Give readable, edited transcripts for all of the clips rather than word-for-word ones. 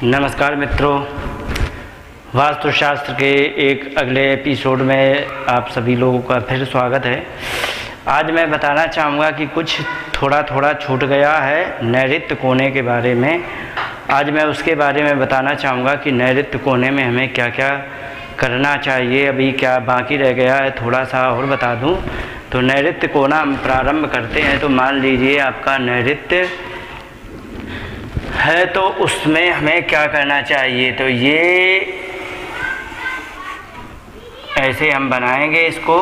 नमस्कार मित्रों, वास्तुशास्त्र के एक अगले एपिसोड में आप सभी लोगों का फिर स्वागत है। आज मैं बताना चाहूँगा कि कुछ थोड़ा छूट गया है नैऋत्य कोने के बारे में। आज मैं उसके बारे में बताना चाहूँगा कि नैऋत्य कोने में हमें क्या क्या करना चाहिए। अभी क्या बाकी रह गया है थोड़ा सा और बता दूँ तो नैऋत्य कोना हम प्रारंभ करते हैं। तो मान लीजिए आपका नैऋत्य है तो उसमें हमें क्या करना चाहिए। तो ये ऐसे हम बनाएंगे इसको।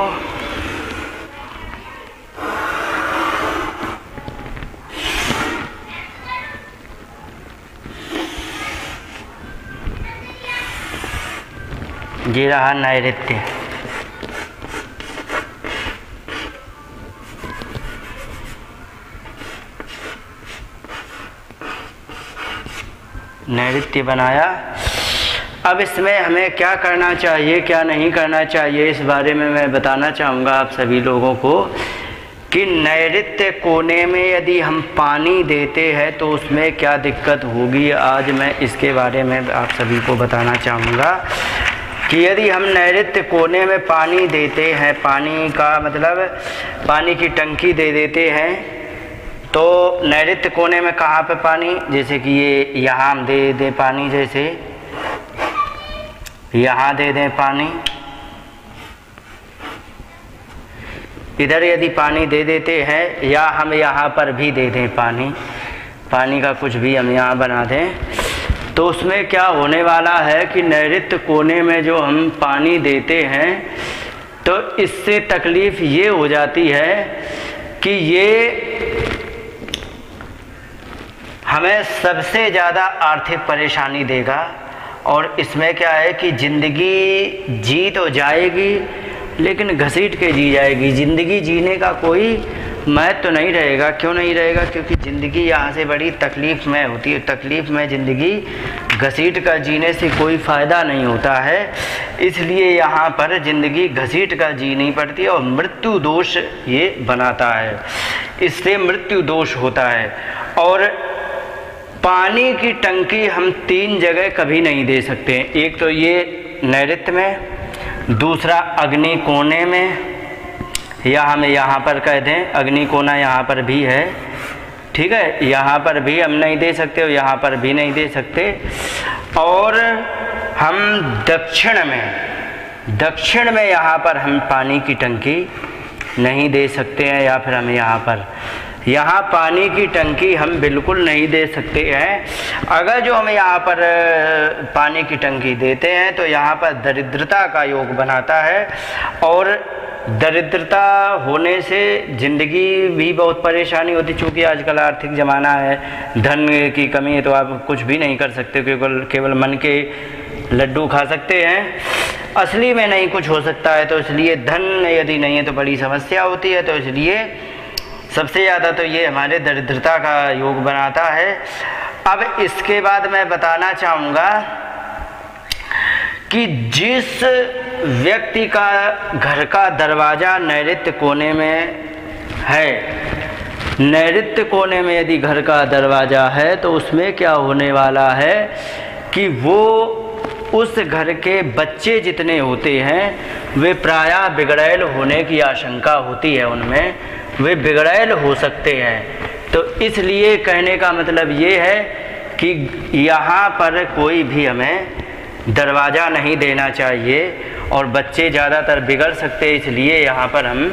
ये रहा नैऋत्य। नैऋत्य बनाया। अब इसमें हमें क्या करना चाहिए क्या नहीं करना चाहिए इस बारे में मैं बताना चाहूँगा आप सभी लोगों को कि नैऋत्य कोने में यदि हम पानी देते हैं तो उसमें क्या दिक्कत होगी। आज मैं इसके बारे में आप सभी को बताना चाहूँगा कि यदि हम नैऋत्य कोने में पानी देते हैं, पानी का मतलब पानी की टंकी दे देते हैं, तो नैऋत्य कोने में कहाँ पे पानी, जैसे कि ये यहाँ हम दे दें पानी, जैसे यहाँ दे दें पानी, इधर यदि पानी दे देते हैं या हम यहाँ पर भी दे दें पानी का कुछ भी हम यहाँ बना दें, तो उसमें क्या होने वाला है कि नैऋत्य कोने में जो हम पानी देते हैं तो इससे तकलीफ़ ये हो जाती है कि ये हमें सबसे ज़्यादा आर्थिक परेशानी देगा। और इसमें क्या है कि ज़िंदगी जी तो जाएगी लेकिन घसीट के जी जाएगी। ज़िंदगी जीने का कोई महत्व तो नहीं रहेगा। क्यों नहीं रहेगा? क्योंकि ज़िंदगी यहाँ से बड़ी तकलीफ़ में होती है। तकलीफ़ में ज़िंदगी घसीट कर जीने से कोई फ़ायदा नहीं होता है। इसलिए यहाँ पर ज़िंदगी घसीट कर जीनी पड़ती है और मृत्यु दोष ये बनाता है। इससे मृत्यु दोष होता है। और पानी की टंकी हम 3 जगह कभी नहीं दे सकते। एक तो ये नैऋत्य में, दूसरा अग्नि कोने में, या हम यहाँ पर कह दें अग्नि कोना यहाँ पर भी है, ठीक है, यहाँ पर भी हम नहीं दे सकते और यहाँ पर भी नहीं दे सकते। और हम दक्षिण में यहाँ पर हम पानी की टंकी नहीं दे सकते हैं, या फिर हम यहाँ पानी की टंकी हम बिल्कुल नहीं दे सकते हैं। अगर जो हम यहाँ पर पानी की टंकी देते हैं तो यहाँ पर दरिद्रता का योग बनाता है। और दरिद्रता होने से ज़िंदगी भी बहुत परेशानी होती। चूँकि आजकल आर्थिक ज़माना है, धन की कमी है, तो आप कुछ भी नहीं कर सकते, केवल मन के लड्डू खा सकते हैं, असली में नहीं कुछ हो सकता है। तो इसलिए धन यदि नहीं है तो बड़ी समस्या होती है। तो इसलिए सबसे ज़्यादा तो ये हमारे दरिद्रता का योग बनाता है। अब इसके बाद मैं बताना चाहूँगा कि जिस व्यक्ति का घर का दरवाज़ा नैऋत्य कोने में है, नैऋत्य कोने में यदि घर का दरवाज़ा है तो उसमें क्या होने वाला है कि वो उस घर के बच्चे जितने होते हैं वे प्रायः बिगड़ैल होने की आशंका होती है, उनमें वे बिगड़ैल हो सकते हैं। तो इसलिए कहने का मतलब ये है कि यहाँ पर कोई भी हमें दरवाज़ा नहीं देना चाहिए और बच्चे ज़्यादातर बिगड़ सकते, इसलिए यहाँ पर हम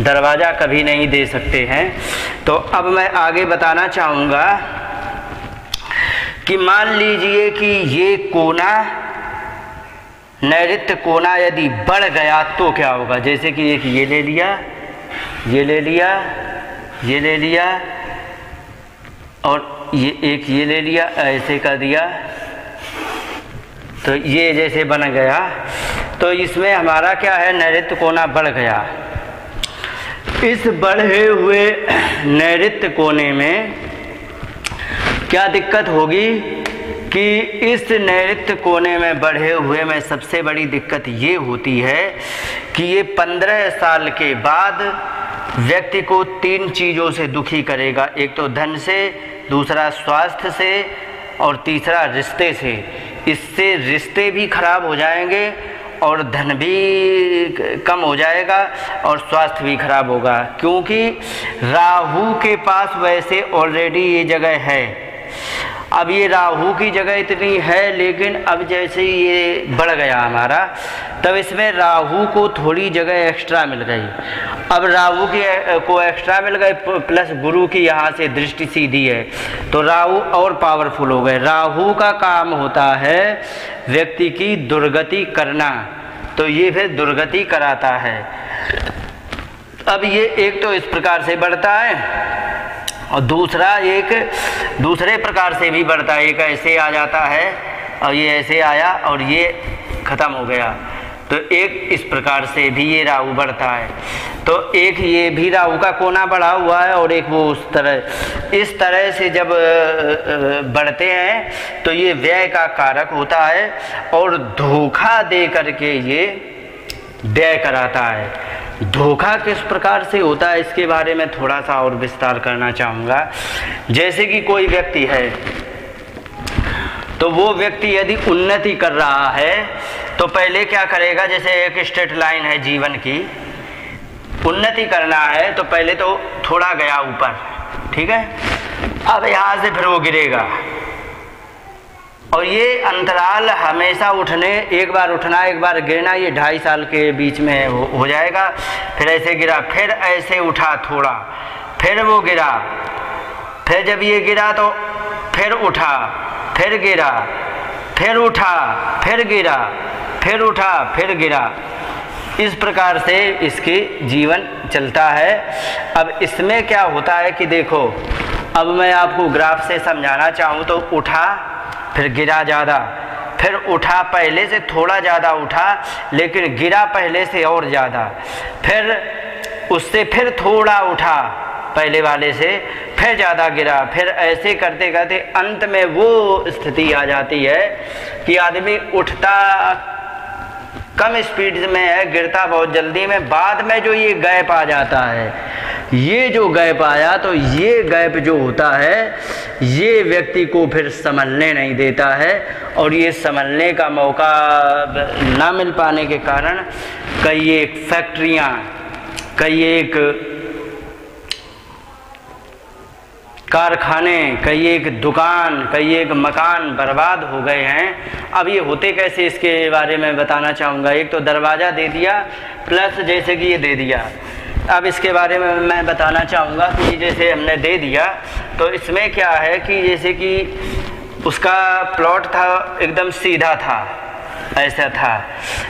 दरवाज़ा कभी नहीं दे सकते हैं। तो अब मैं आगे बताना चाहूँगा कि मान लीजिए कि ये कोना नैऋत्य कोना यदि बढ़ गया तो क्या होगा। जैसे कि एक ये ले लिया, ये ले लिया, ये ले लिया और ये एक ये ले लिया, ऐसे कर दिया, तो ये जैसे बन गया। तो इसमें हमारा क्या है, नैऋत्य कोना बढ़ गया। इस बढ़े हुए नैऋत्य कोने में क्या दिक्कत होगी कि इस नैऋत्य कोने में बढ़े हुए में सबसे बड़ी दिक्कत ये होती है कि ये 15 साल के बाद व्यक्ति को 3 चीज़ों से दुखी करेगा। एक तो धन से, दूसरा स्वास्थ्य से और तीसरा रिश्ते से। इससे रिश्ते भी खराब हो जाएंगे और धन भी कम हो जाएगा और स्वास्थ्य भी खराब होगा, क्योंकि राहु के पास वैसे ऑलरेडी ये जगह है। अब ये राहु की जगह इतनी है, लेकिन अब जैसे ये बढ़ गया हमारा, तब इसमें राहु को थोड़ी जगह एक्स्ट्रा मिल गई। अब राहु को एक्स्ट्रा मिल गई, प्लस गुरु की यहाँ से दृष्टि सीधी है, तो राहु और पावरफुल हो गए। राहु का काम होता है व्यक्ति की दुर्गति करना, तो ये फिर दुर्गति कराता है। अब ये एक तो इस प्रकार से बढ़ता है और दूसरा एक दूसरे प्रकार से भी बढ़ता है। एक ऐसे आ जाता है और ये ऐसे आया और ये ख़त्म हो गया, तो एक इस प्रकार से भी ये राहु बढ़ता है। तो एक ये भी राहु का कोना बढ़ा हुआ है और एक वो उस तरह, इस तरह से जब बढ़ते हैं तो ये व्यय का कारक होता है और धोखा दे करके ये व्यय कराता है। धोखा किस प्रकार से होता है इसके बारे में थोड़ा सा और विस्तार करना चाहूँगा। जैसे कि कोई व्यक्ति है, तो वो व्यक्ति यदि उन्नति कर रहा है तो पहले क्या करेगा, जैसे एक स्ट्रेट लाइन है जीवन की, उन्नति करना है तो पहले तो थोड़ा गया ऊपर, ठीक है, अब यहाँ से फिर वो गिरेगा और ये अंतराल हमेशा उठने, एक बार उठना एक बार गिरना, ये 2.5 साल के बीच में हो जाएगा। फिर ऐसे गिरा, फिर ऐसे उठा थोड़ा, फिर वो गिरा, फिर जब ये गिरा तो फिर उठा, फिर गिरा, फिर उठा, फिर गिरा, फिर उठा, फिर गिरा। इस प्रकार से इसके जीवन चलता है। अब इसमें क्या होता है कि देखो, अब मैं आपको ग्राफ से समझाना चाहूँ तो उठा, फिर गिरा ज़्यादा, फिर उठा, पहले से थोड़ा ज़्यादा उठा लेकिन गिरा पहले से और ज़्यादा, फिर उससे फिर थोड़ा उठा पहले वाले से, फिर ज़्यादा गिरा, फिर ऐसे करते करते अंत में वो स्थिति आ जाती है कि आदमी उठता कम स्पीड में है, गिरता बहुत जल्दी में, बाद में जो ये गैप आ जाता है, ये जो गैप आया, तो ये गैप जो होता है ये व्यक्ति को फिर संभलने नहीं देता है और ये संभलने का मौका ना मिल पाने के कारण कई एक फैक्ट्रियाँ, कई एक कारखाने, कई एक दुकान, कई एक मकान बर्बाद हो गए हैं। अब ये होते कैसे इसके बारे में बताना चाहूँगा। एक तो दरवाज़ा दे दिया, प्लस जैसे कि ये दे दिया। अब इसके बारे में मैं बताना चाहूँगा कि जैसे हमने दे दिया तो इसमें क्या है कि जैसे कि उसका प्लॉट था एकदम सीधा था, ऐसा था,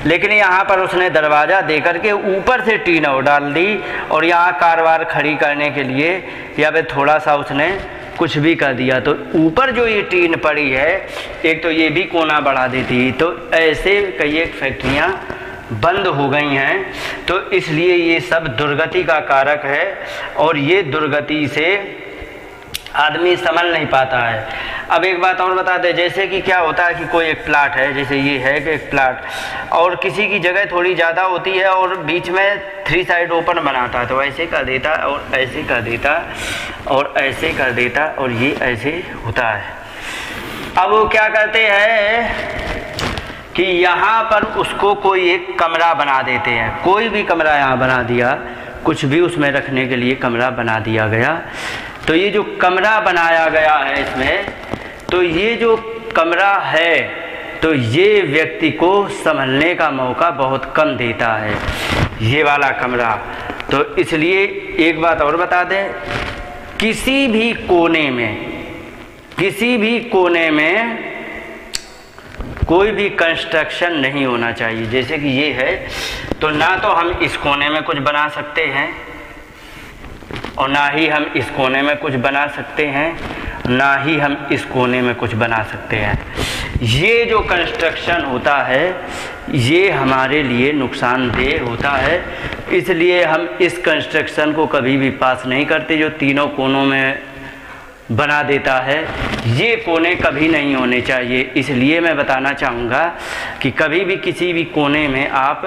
लेकिन यहाँ पर उसने दरवाज़ा दे करके ऊपर से टीन और डाल दी और यहाँ कारवार खड़ी करने के लिए या फिर थोड़ा सा उसने कुछ भी कर दिया, तो ऊपर जो ये टीन पड़ी है एक तो ये भी कोना बढ़ा देती। तो ऐसे कई एक फैक्ट्रियाँ बंद हो गई हैं, तो इसलिए ये सब दुर्गति का कारक है और ये दुर्गति से आदमी संभल नहीं पाता है। अब एक बात और बता दें, जैसे कि क्या होता है कि कोई एक प्लाट है, जैसे ये है कि एक प्लाट, और किसी की जगह थोड़ी ज़्यादा होती है और बीच में 3 साइड ओपन बनाता है, तो ऐसे कर देता और ऐसे कर देता और ऐसे कर देता और ये ऐसे होता है। अब वो क्या करते हैं कि यहाँ पर उसको कोई एक कमरा बना देते हैं, कोई भी कमरा यहाँ बना दिया, कुछ भी उसमें रखने के लिए कमरा बना दिया गया। तो ये जो कमरा बनाया गया है इसमें, तो ये जो कमरा है तो ये व्यक्ति को संभलने का मौका बहुत कम देता है, ये वाला कमरा। तो इसलिए एक बात और बता दें, किसी भी कोने में कोई भी कंस्ट्रक्शन नहीं होना चाहिए। जैसे कि ये है, तो ना तो हम इस कोने में कुछ बना सकते हैं और ना ही हम इस कोने में कुछ बना सकते हैं, ना ही हम इस कोने में कुछ बना सकते हैं। ये जो कंस्ट्रक्शन होता है ये हमारे लिए नुकसानदेह होता है, इसलिए हम इस कंस्ट्रक्शन को कभी भी पास नहीं करते जो तीनों कोनों में बना देता है। ये कोने कभी नहीं होने चाहिए। इसलिए मैं बताना चाहूँगा कि कभी भी किसी भी कोने में आप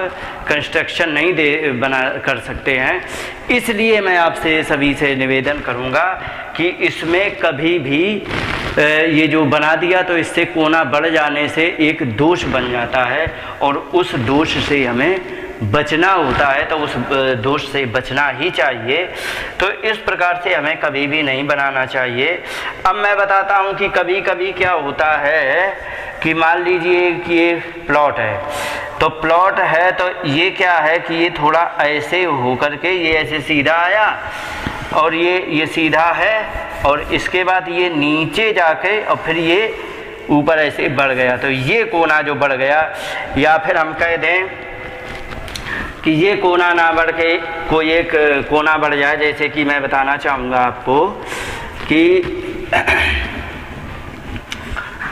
कंस्ट्रक्शन नहीं बना कर सकते हैं। इसलिए मैं आपसे सभी से निवेदन करूँगा कि इसमें कभी भी ये जो बना दिया तो इससे कोना बढ़ जाने से एक दोष बन जाता है और उस दोष से हमें बचना होता है, तो उस दोष से बचना ही चाहिए। तो इस प्रकार से हमें कभी भी नहीं बनाना चाहिए। अब मैं बताता हूँ कि कभी कभी क्या होता है कि मान लीजिए कि ये प्लॉट है, तो प्लॉट है तो ये क्या है कि ये थोड़ा ऐसे हो करके ये ऐसे सीधा आया और ये सीधा है और इसके बाद ये नीचे जाके और फिर ये ऊपर ऐसे बढ़ गया, तो ये कोना जो बढ़ गया, या फिर हम कह दें कि ये कोना ना बढ़ के कोई एक कोना बढ़ जाए। जैसे कि मैं बताना चाहूँगा आपको कि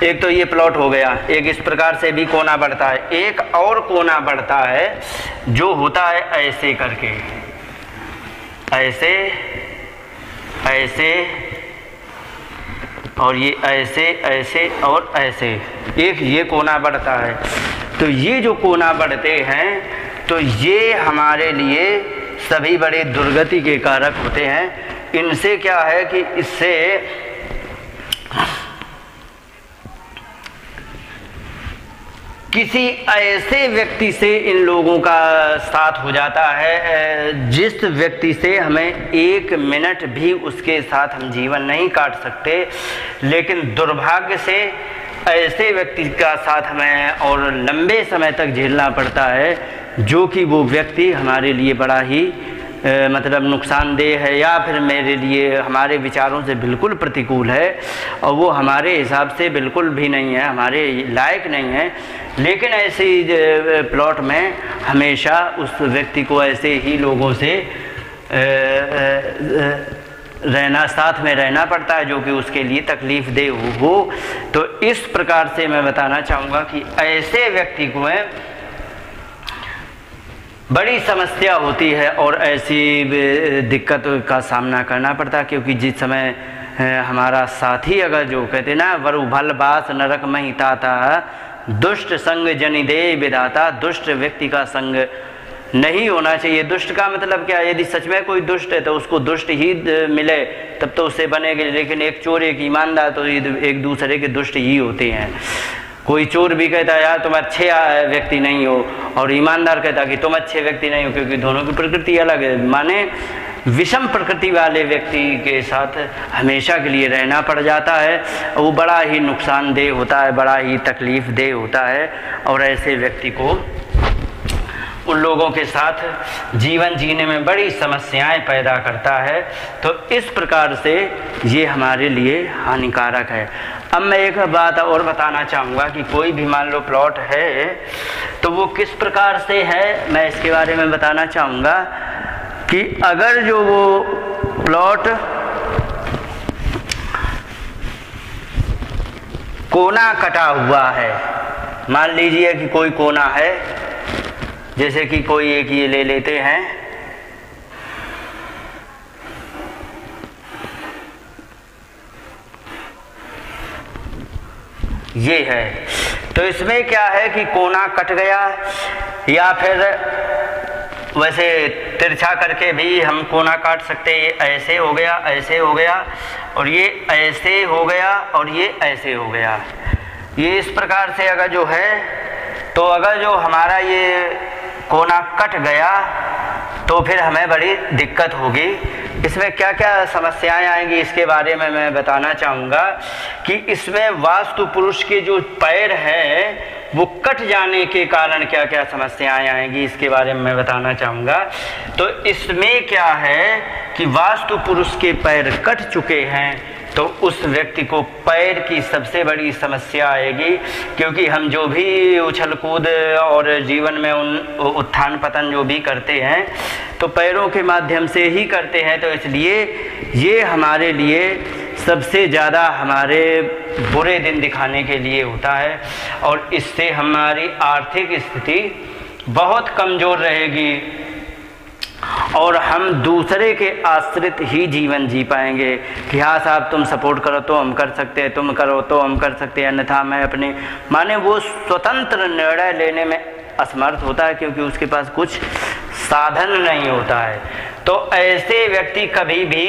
एक तो ये प्लॉट हो गया, एक इस प्रकार से भी कोना बढ़ता है, एक और कोना बढ़ता है जो होता है ऐसे करके, ऐसे ऐसे और ये ऐसे ऐसे और ऐसे, एक ये कोना बढ़ता है। तो ये जो कोना बढ़ते हैं तो ये हमारे लिए सभी बड़े दुर्गति के कारक होते हैं। इनसे क्या है कि इससे किसी ऐसे व्यक्ति से इन लोगों का साथ हो जाता है जिस व्यक्ति से हमें एक मिनट भी उसके साथ हम जीवन नहीं काट सकते, लेकिन दुर्भाग्य से ऐसे व्यक्ति का साथ हमें और लंबे समय तक झेलना पड़ता है, जो कि वो व्यक्ति हमारे लिए बड़ा ही मतलब नुकसानदेह है या फिर मेरे लिए हमारे विचारों से बिल्कुल प्रतिकूल है और वो हमारे हिसाब से बिल्कुल भी नहीं है, हमारे लायक नहीं है। लेकिन ऐसे प्लॉट में हमेशा उस व्यक्ति को ऐसे ही लोगों से रहना, साथ में रहना पड़ता है जो कि उसके लिए तकलीफ दे हो। तो इस प्रकार से मैं बताना चाहूँगा कि ऐसे व्यक्ति को बड़ी समस्या होती है और ऐसी दिक्कत का सामना करना पड़ता है, क्योंकि जिस समय हमारा साथी अगर जो कहते ना वरु भल बास नरक में ताता, दुष्ट संग जनि दे विधाता, दुष्ट व्यक्ति का संग नहीं होना चाहिए। दुष्ट का मतलब क्या है, यदि सच में कोई दुष्ट है तो उसको दुष्ट ही मिले तब तो उससे बनेगी, लेकिन एक चोर एक ईमानदार तो एक दूसरे के दुष्ट ही होते हैं। कोई चोर भी कहता है यार तुम अच्छे व्यक्ति नहीं हो, और ईमानदार कहता है कि तुम अच्छे व्यक्ति नहीं हो, क्योंकि दोनों की प्रकृति अलग है। माने विषम प्रकृति वाले व्यक्ति के साथ हमेशा के लिए रहना पड़ जाता है, वो बड़ा ही नुकसानदेह होता है, बड़ा ही तकलीफ देह होता है और ऐसे व्यक्ति को उन लोगों के साथ जीवन जीने में बड़ी समस्याएं पैदा करता है। तो इस प्रकार से ये हमारे लिए हानिकारक है। अब मैं एक बात और बताना चाहूँगा कि कोई भी मान लो प्लॉट है तो वो किस प्रकार से है, मैं इसके बारे में बताना चाहूँगा कि अगर जो वो प्लॉट कोना कटा हुआ है, मान लीजिए कि कोई कोना है, जैसे कि कोई एक ये ले लेते हैं, ये है, तो इसमें क्या है कि कोना कट गया, या फिर वैसे तिरछा करके भी हम कोना काट सकते हैं। ये ऐसे हो गया, ऐसे हो गया, और ये ऐसे हो गया, और ये ऐसे हो गया। ये इस प्रकार से अगर जो है, तो अगर जो हमारा ये कोना कट गया तो फिर हमें बड़ी दिक्कत होगी। इसमें क्या क्या समस्याएं आएंगी इसके बारे में मैं बताना चाहूँगा कि इसमें वास्तु पुरुष के जो पैर हैं वो कट जाने के कारण क्या क्या समस्याएं आएंगी इसके बारे में मैं बताना चाहूँगा। तो इसमें क्या है कि वास्तु पुरुष के पैर कट चुके हैं तो उस व्यक्ति को पैर की सबसे बड़ी समस्या आएगी, क्योंकि हम जो भी उछल कूद और जीवन में उत्थान पतन जो भी करते हैं तो पैरों के माध्यम से ही करते हैं। तो इसलिए ये हमारे लिए सबसे ज़्यादा हमारे बुरे दिन दिखाने के लिए होता है और इससे हमारी आर्थिक स्थिति बहुत कमज़ोर रहेगी और हम दूसरे के आश्रित ही जीवन जी पाएंगे कि हाँ साहब तुम सपोर्ट करो तो हम कर सकते हैं, तुम करो तो हम कर सकते हैं, अन्यथा मैं अपने, माने वो स्वतंत्र निर्णय लेने में असमर्थ होता है क्योंकि उसके पास कुछ साधन नहीं होता है। तो ऐसे व्यक्ति कभी भी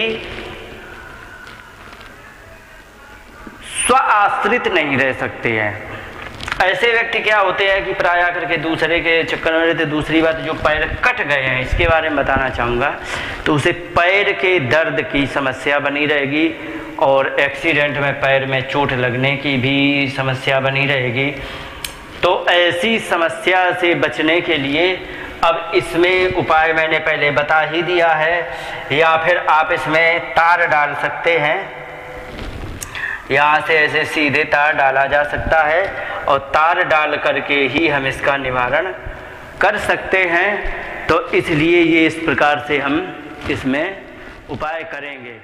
स्व आश्रित नहीं रह सकते हैं। ऐसे व्यक्ति क्या होते हैं कि प्राय करके दूसरे के चक्कर में रहते। दूसरी बात, जो पैर कट गए हैं इसके बारे में बताना चाहूँगा, तो उसे पैर के दर्द की समस्या बनी रहेगी और एक्सीडेंट में पैर में चोट लगने की भी समस्या बनी रहेगी। तो ऐसी समस्या से बचने के लिए अब इसमें उपाय मैंने पहले बता ही दिया है, या फिर आप इसमें तार डाल सकते हैं। यहाँ से ऐसे सीधे तार डाला जा सकता है और तार डाल करके ही हम इसका निवारण कर सकते हैं। तो इसलिए ये इस प्रकार से हम इसमें उपाय करेंगे।